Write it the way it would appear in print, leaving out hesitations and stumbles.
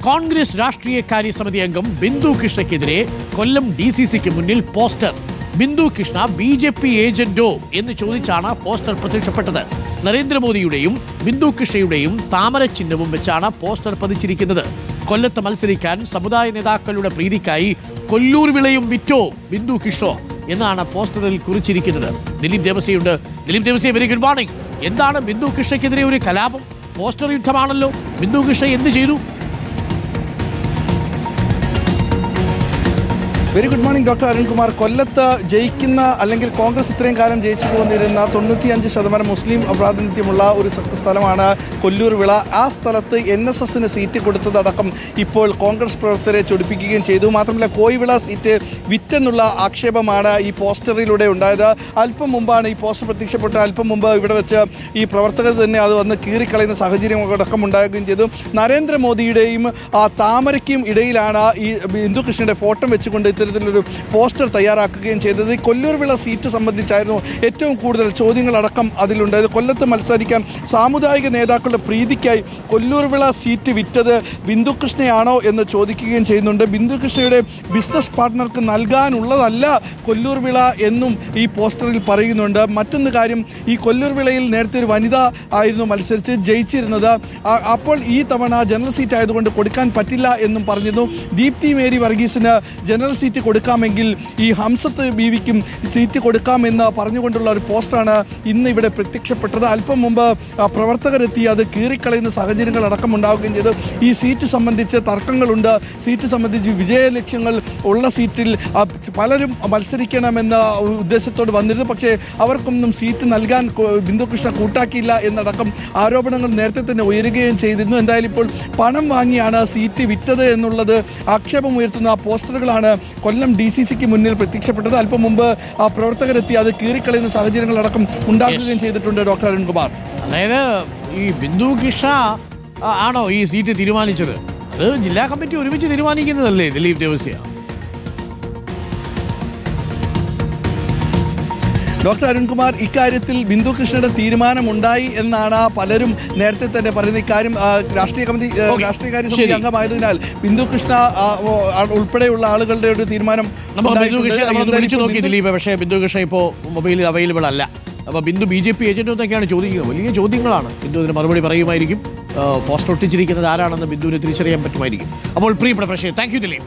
കോൺഗ്രസ് രാഷ്ട്രീയകാര്യ സമിതി അംഗം ബിന്ദു കൃഷ്ണയ്ക്കെതിരെ കൊല്ലം DCCക്ക് മുന്നിൽ പോസ്റ്റർ. ബിന്ദു കൃഷ്ണ BJP ഏജന്റോ എന്ന് ചോദിച്ചാണ് പോസ്റ്റർ പ്രത്യക്ഷപ്പെട്ടത്. നരേന്ദ്രമോദിയുടെയും ബിന്ദു കൃഷ്ണയുടെയും താമര ചിഹ്നവും വെച്ചാണ് പോസ്റ്റർ പതിച്ചിരിക്കുന്നത്. കൊല്ലത്ത് മത്സരിക്കാൻ സമുദായ നേതാക്കളുടെ പ്രീതിക്കായി കൊല്ലൂർ വിളയും വിറ്റോ ബിന്ദു കൃഷ്ണ എന്നാണ് പോസ്റ്ററിൽ കുറിച്ചിരിക്കുന്നത്. ദിലീപ് ദേവസ്യയുണ്ട്. Dileep Devasya, very good morning. എന്താണ് ബിന്ദു കൃഷ്ണയ്ക്കെതിരെ ഒരു കലാപം? പോസ്റ്റർ യുദ്ധമാണല്ലോ. ബിന്ദു കൃഷ്ണ എന്ത് ചെയ്തു? Very good morning doctor Arunkumar. കൊല്ലത്ത് ജയിക്കുന്ന അല്ലെങ്കിൽ കോൺഗ്രസ് ഇത്രയും കാലം ജയിച്ചു പോന്നിരുന്ന 95% മുസ്ലിം പ്രാതിനിധ്യമുള്ള ഒരു സ്ഥലമാണ് കൊല്ലൂർ വിള. ആ സ്ഥലത്ത് NSSന് സീറ്റ് കൊടുത്തതടക്കം ഇപ്പോൾ കോൺഗ്രസ് പ്രവർത്തകരെ ചൊടിപ്പിക്കുകയും ചെയ്തു. മാത്രമല്ല കോയിവിള സീറ്റ് വിറ്റെന്നുള്ള ആക്ഷേപമാണ് ഈ പോസ്റ്ററിലൂടെ ഉണ്ടായത്. അല്പം മുമ്പാണ് ഈ പോസ്റ്റർ പ്രത്യക്ഷപ്പെട്ട അല്പം മുമ്പ് ഇവിടെ വെച്ച് ഈ പ്രവർത്തകർ തന്നെ അത് വന്ന് കീറിക്കളയുന്ന സാഹചര്യം അടക്കം ഉണ്ടാകുകയും ചെയ്തു. നരേന്ദ്രമോദിയുടെയും താമരയ്ക്കും ഇടയിലാണ് ഈ ബിന്ദു കൃഷ്ണയുടെ ഫോട്ടോ വെച്ചുകൊണ്ട് ഇത്തരത്തിലൊരു പോസ്റ്റർ തയ്യാറാക്കുകയും ചെയ്തത്. കൊല്ലൂർ വിള സീറ്റ് സംബന്ധിച്ചായിരുന്നു ഏറ്റവും കൂടുതൽ ചോദ്യങ്ങളടക്കം അതിലുണ്ടായത്. കൊല്ലത്ത് മത്സരിക്കാൻ സാമുദായിക നേതാക്കളുടെ പ്രീതിക്കായി കൊല്ലൂർ വിള സീറ്റ് വിറ്റത് ബിന്ദു കൃഷ്ണയാണോ എന്ന് ചോദിക്കുകയും ചെയ്യുന്നുണ്ട്. ബിന്ദു കൃഷ്ണയുടെ ബിസിനസ് പാർട്ട്ണർക്ക് നൽകാനുള്ളതല്ല കൊല്ലൂർ വിള എന്നും ഈ പോസ്റ്ററിൽ പറയുന്നുണ്ട്. മറ്റൊന്ന് കാര്യം, ഈ കൊല്ലൂർ വിളയിൽ നേരത്തെ ഒരു വനിത ആയിരുന്നു മത്സരിച്ച് ജയിച്ചിരുന്നത്. അപ്പോൾ ഈ തവണ ജനറൽ സീറ്റ് ആയതുകൊണ്ട് കൊടുക്കാൻ പറ്റില്ല എന്നും പറഞ്ഞിരുന്നു. ദീപ്തി മേരി വർഗീസിന് ജനറൽ സീറ്റ് കൊടുക്കാമെങ്കിൽ ഈ ഹംസത്ത് ബീവിക്കും സീറ്റ് കൊടുക്കാമെന്ന് പറഞ്ഞുകൊണ്ടുള്ള ഒരു പോസ്റ്റാണ് ഇന്ന് ഇവിടെ പ്രത്യക്ഷപ്പെട്ടത്. അല്പം മുമ്പ് പ്രവർത്തകരെത്തി അത് കീറിക്കളയുന്ന സാഹചര്യങ്ങൾ അടക്കം ഉണ്ടാവുകയും ചെയ്തു. ഈ സീറ്റ് സംബന്ധിച്ച് തർക്കങ്ങളുണ്ട്. സീറ്റ് സംബന്ധിച്ച് വിജയലക്ഷ്യങ്ങൾ ഉള്ള സീറ്റിൽ പലരും മത്സരിക്കണമെന്ന ഉദ്ദേശത്തോട് വന്നിരുന്നു. പക്ഷേ അവർക്കൊന്നും സീറ്റ് നൽകാൻ ബിന്ദു കൃഷ്ണ കൂട്ടാക്കിയില്ല എന്നടക്കം ആരോപണങ്ങൾ നേരത്തെ തന്നെ ഉയരുകയും ചെയ്തിരുന്നു. എന്തായാലും ഇപ്പോൾ പണം വാങ്ങിയാണ് സീറ്റ് വിറ്റത് എന്നുള്ളത് ആക്ഷേപമുയർത്തുന്ന പോസ്റ്ററുകളാണ് കൊല്ലം DCCക്ക് മുന്നിൽ പ്രത്യക്ഷപ്പെട്ടത്. അല്പം മുമ്പ് പ്രവർത്തകരെത്തി അത് കീറിക്കളയുന്ന സാഹചര്യങ്ങളടക്കം ഉണ്ടാക്കുകയും ചെയ്തിട്ടുണ്ട് ഡോക്ടർ അരുൺകുമാർ. അതായത് ഈ ബിന്ദു കൃഷ്ണ ആണോ ഈ സീറ്റ് തീരുമാനിച്ചത്? അത് ജില്ലാ കമ്മിറ്റി ഒരുമിച്ച് തീരുമാനിക്കുന്നതല്ലേ ദിലീപ് ദേവസ്യ? ഡോക്ടർ അരുൺകുമാർ, ഇക്കാര്യത്തിൽ ബിന്ദു കൃഷ്ണയുടെ തീരുമാനമുണ്ടായി എന്നാണ് പലരും നേരത്തെ തന്നെ പറയുന്നത്. ഇക്കാര്യം രാഷ്ട്രീയകാര്യ സമിതി അംഗമായതിനാൽ ബിന്ദു കൃഷ്ണ ഉൾപ്പെടെയുള്ള ആളുകളുടെ ഒരു തീരുമാനം വിളിച്ചു നോക്കി ദിലീപ്. പക്ഷേ ബിന്ദു കൃഷ്ണ ഇപ്പോൾ മൊബൈലിൽ അവൈലബിൾ അല്ല. അപ്പോൾ ബിന്ദു BJP ഏജന്റ് എന്നൊക്കെയാണ് ചോദിക്കുന്നത്. വലിയ ചോദ്യങ്ങളാണ്. ബിന്ദു അതിന് മറുപടി പറയുമായിരിക്കും. പോസ്റ്റർ ഒട്ടിച്ചിരിക്കുന്നത് ആരാണെന്ന് ബിന്ദുവിനെ തിരിച്ചറിയാൻ പറ്റുമായിരിക്കും. അപ്പോൾ പ്രിയപ്പെട്ട പക്ഷേ താങ്ക് യു ദിലീപ്.